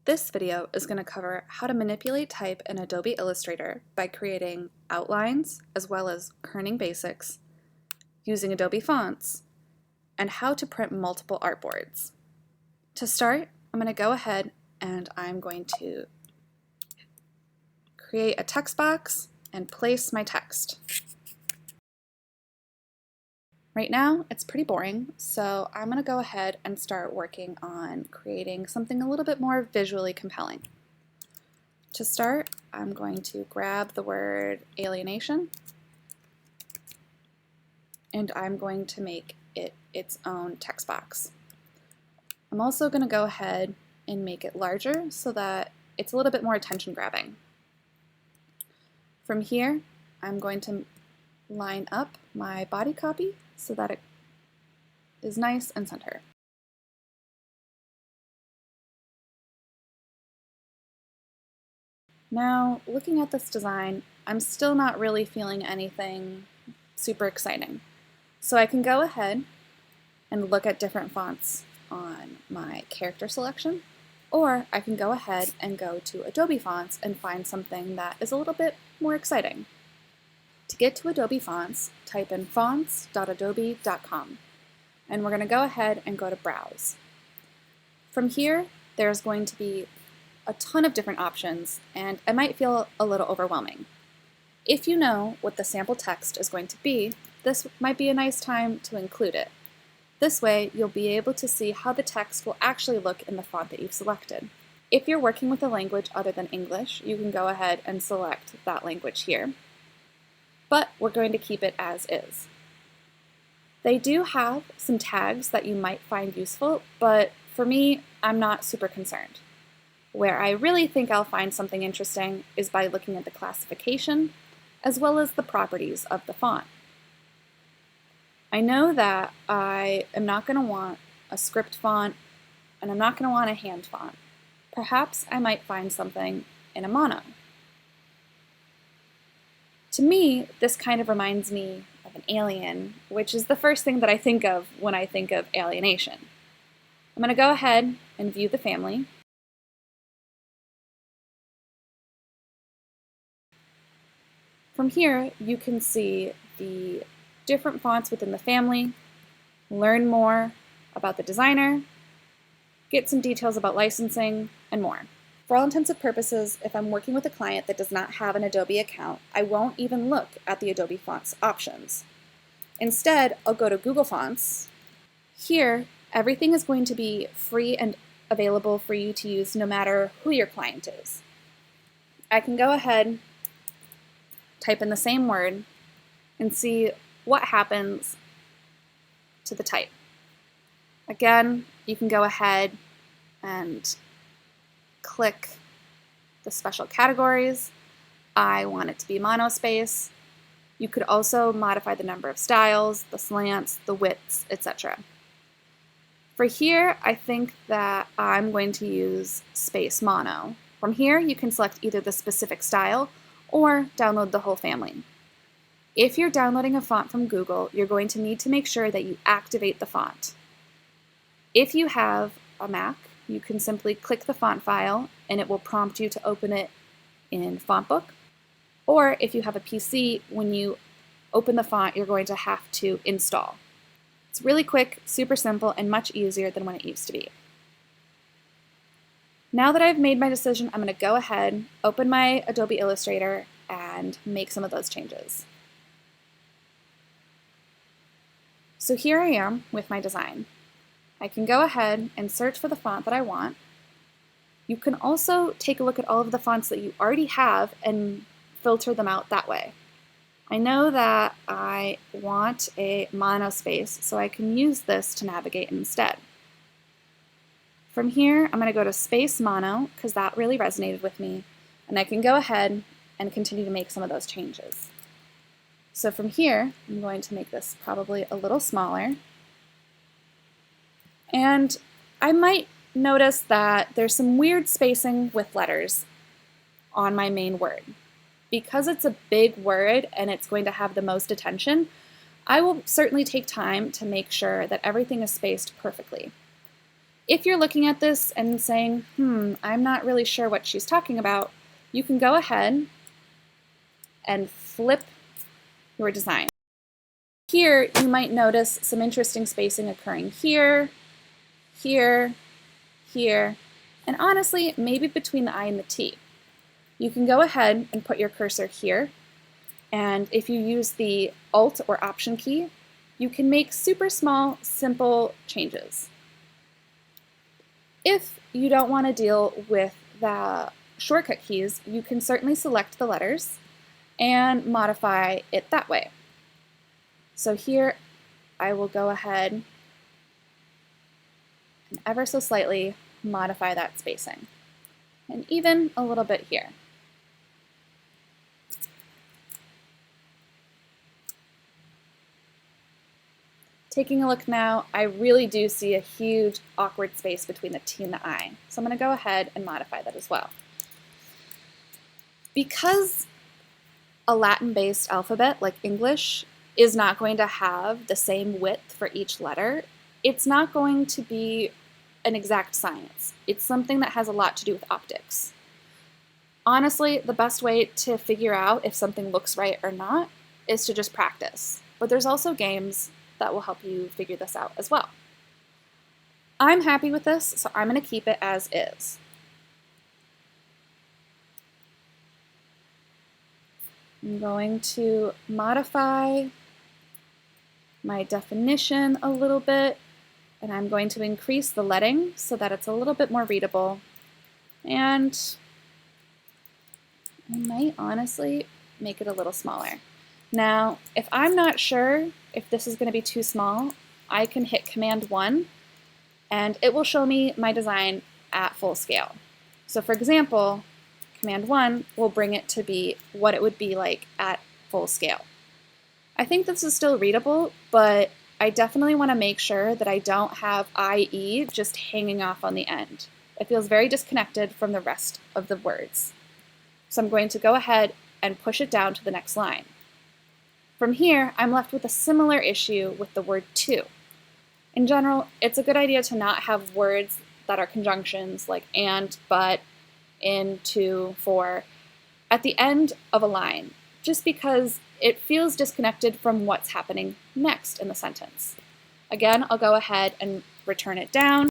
This video is going to cover how to manipulate type in Adobe Illustrator by creating outlines as well as kerning basics, using Adobe Fonts, and how to print multiple artboards. To start, I'm going to go ahead and I'm going to create a text box and place my text. Right now, it's pretty boring, so I'm going to go ahead and start working on creating something a little bit more visually compelling. To start, I'm going to grab the word alienation, and I'm going to make it its own text box. I'm also going to go ahead and make it larger so that it's a little bit more attention-grabbing. From here, I'm going to line up my body copy so that it is nice and center. Now, looking at this design, I'm still not really feeling anything super exciting. So I can go ahead and look at different fonts on my character selection, or I can go ahead and go to Adobe Fonts and find something that is a little bit more exciting. To get to Adobe Fonts, type in fonts.adobe.com, and we're going to go ahead and go to Browse. From here, there's going to be a ton of different options, and it might feel a little overwhelming. If you know what the sample text is going to be, this might be a nice time to include it. This way, you'll be able to see how the text will actually look in the font that you've selected. If you're working with a language other than English, you can go ahead and select that language here. But we're going to keep it as is. They do have some tags that you might find useful, but for me, I'm not super concerned. Where I really think I'll find something interesting is by looking at the classification, as well as the properties of the font. I know that I am not going to want a script font, and I'm not going to want a hand font. Perhaps I might find something in a mono. To me, this kind of reminds me of an alien, which is the first thing that I think of when I think of alienation. I'm going to go ahead and view the family. From here, you can see the different fonts within the family, learn more about the designer, get some details about licensing, and more. For all intents and purposes, if I'm working with a client that does not have an Adobe account, I won't even look at the Adobe Fonts options. Instead, I'll go to Google Fonts. Here, everything is going to be free and available for you to use no matter who your client is. I can go ahead, type in the same word, and see what happens to the type. Again, you can go ahead and click the special categories. I want it to be monospace. You could also modify the number of styles, the slants, the widths, etc. For here, I think that I'm going to use space mono. From here, you can select either the specific style or download the whole family. If you're downloading a font from Google, you're going to need to make sure that you activate the font. If you have a Mac, you can simply click the font file and it will prompt you to open it in FontBook. Or if you have a PC, when you open the font, you're going to have to install. It's really quick, super simple, and much easier than when it used to be. Now that I've made my decision, I'm going to go ahead, open my Adobe Illustrator, and make some of those changes. So here I am with my design. I can go ahead and search for the font that I want. You can also take a look at all of the fonts that you already have and filter them out that way. I know that I want a monospace, so I can use this to navigate instead. From here, I'm going to go to space mono because that really resonated with me, and I can go ahead and continue to make some of those changes. So from here, I'm going to make this probably a little smaller. And I might notice that there's some weird spacing with letters on my main word. Because it's a big word and it's going to have the most attention, I will certainly take time to make sure that everything is spaced perfectly. If you're looking at this and saying, I'm not really sure what she's talking about, you can go ahead and flip your design. Here, you might notice some interesting spacing occurring here, here, here, and honestly, maybe between the I and the T. You can go ahead and put your cursor here, and if you use the Alt or Option key, you can make super small, simple changes. If you don't want to deal with the shortcut keys, you can certainly select the letters and modify it that way. So here I will go ahead and ever so slightly modify that spacing, and even a little bit here. Taking a look now, I really do see a huge awkward space between the T and the I, so I'm going to go ahead and modify that as well. Because a Latin-based alphabet like English is not going to have the same width for each letter, it's not going to be an exact science. It's something that has a lot to do with optics. Honestly, the best way to figure out if something looks right or not is to just practice. But there's also games that will help you figure this out as well. I'm happy with this, so I'm going to keep it as is. I'm going to modify my definition a little bit, and I'm going to increase the leading so that it's a little bit more readable. And I might honestly make it a little smaller. Now, if I'm not sure if this is going to be too small, I can hit Command 1 and it will show me my design at full scale. So for example, Command 1 will bring it to be what it would be like at full scale. I think this is still readable, but I definitely want to make sure that I don't have IE just hanging off on the end. It feels very disconnected from the rest of the words. So I'm going to go ahead and push it down to the next line. From here, I'm left with a similar issue with the word to. In general, it's a good idea to not have words that are conjunctions like and, but, in, to, for, at the end of a line, just because it feels disconnected from what's happening next in the sentence. Again, I'll go ahead and return it down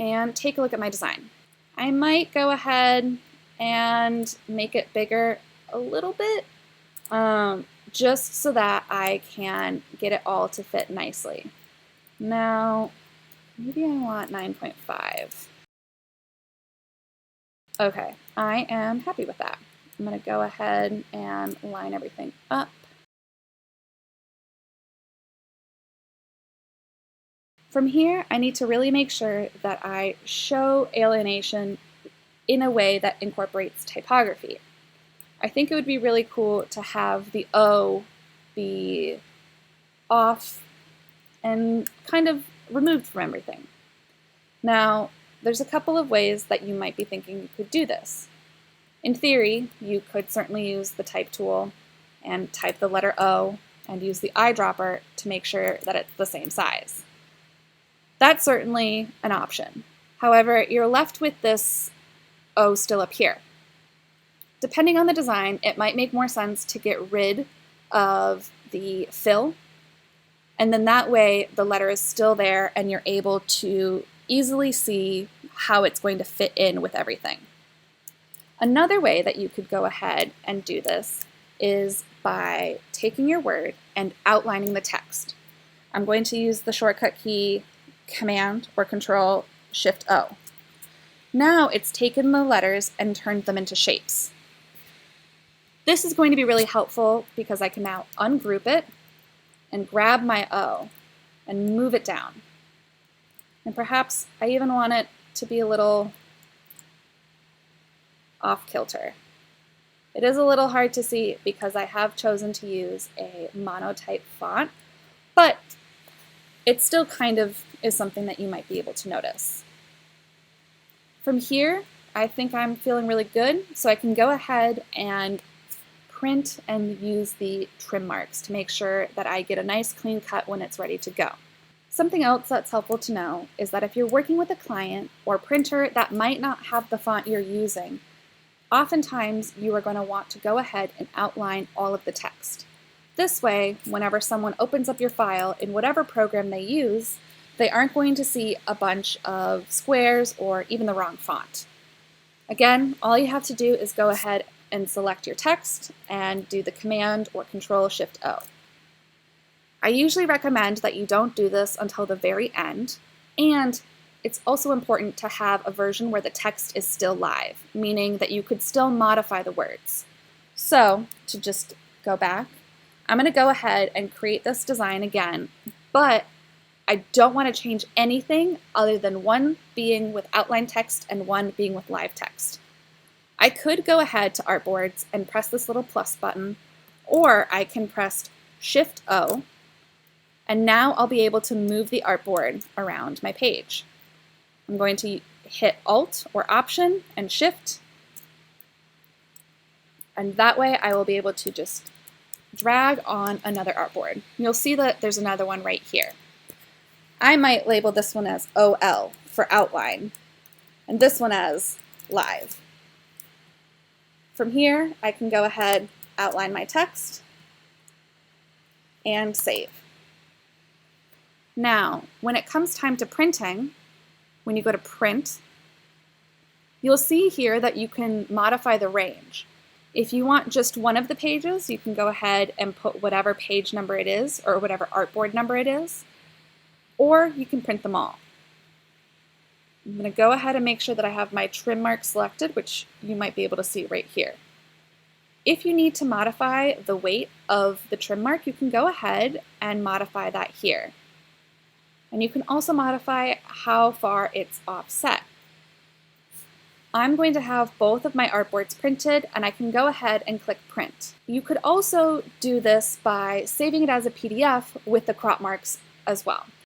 and take a look at my design. I might go ahead and make it bigger a little bit, just so that I can get it all to fit nicely. Now, maybe I want 9.5. Okay, I am happy with that. I'm going to go ahead and line everything up. From here, I need to really make sure that I show alienation in a way that incorporates typography. I think it would be really cool to have the O be off and kind of removed from everything. Now, there's a couple of ways that you might be thinking you could do this. In theory, you could certainly use the type tool and type the letter O and use the eyedropper to make sure that it's the same size. That's certainly an option. However, you're left with this O still up here. Depending on the design, it might make more sense to get rid of the fill, and then that way the letter is still there and you're able to easily see how it's going to fit in with everything. Another way that you could go ahead and do this is by taking your word and outlining the text. I'm going to use the shortcut key Command or Control Shift O. Now it's taken the letters and turned them into shapes. This is going to be really helpful because I can now ungroup it and grab my O and move it down. And perhaps I even want it to be a little off kilter. It is a little hard to see because I have chosen to use a monotype font, but it still kind of is something that you might be able to notice. From here, I think I'm feeling really good, so I can go ahead and print and use the trim marks to make sure that I get a nice clean cut when it's ready to go. Something else that's helpful to know is that if you're working with a client or printer that might not have the font you're using, oftentimes you are going to want to go ahead and outline all of the text. This way, whenever someone opens up your file in whatever program they use, they aren't going to see a bunch of squares or even the wrong font. Again, all you have to do is go ahead and select your text and do the Command or Control-Shift-O. I usually recommend that you don't do this until the very end, and it's also important to have a version where the text is still live, meaning that you could still modify the words. So, to just go back, I'm going to go ahead and create this design again, but I don't want to change anything other than one being with outline text and one being with live text. I could go ahead to Artboards and press this little plus button, or I can press Shift-O, and now I'll be able to move the artboard around my page. I'm going to hit Alt or Option and Shift, and that way I will be able to just drag on another artboard. You'll see that there's another one right here. I might label this one as OL for outline, and this one as live. From here, I can go ahead, outline my text, and save. Now, when it comes time to printing, when you go to Print, you'll see here that you can modify the range. If you want just one of the pages, you can go ahead and put whatever page number it is or whatever artboard number it is, or you can print them all. I'm going to go ahead and make sure that I have my trim mark selected, which you might be able to see right here. If you need to modify the weight of the trim mark, you can go ahead and modify that here. And you can also modify how far it's offset. I'm going to have both of my artboards printed, and I can go ahead and click Print. You could also do this by saving it as a PDF with the crop marks as well.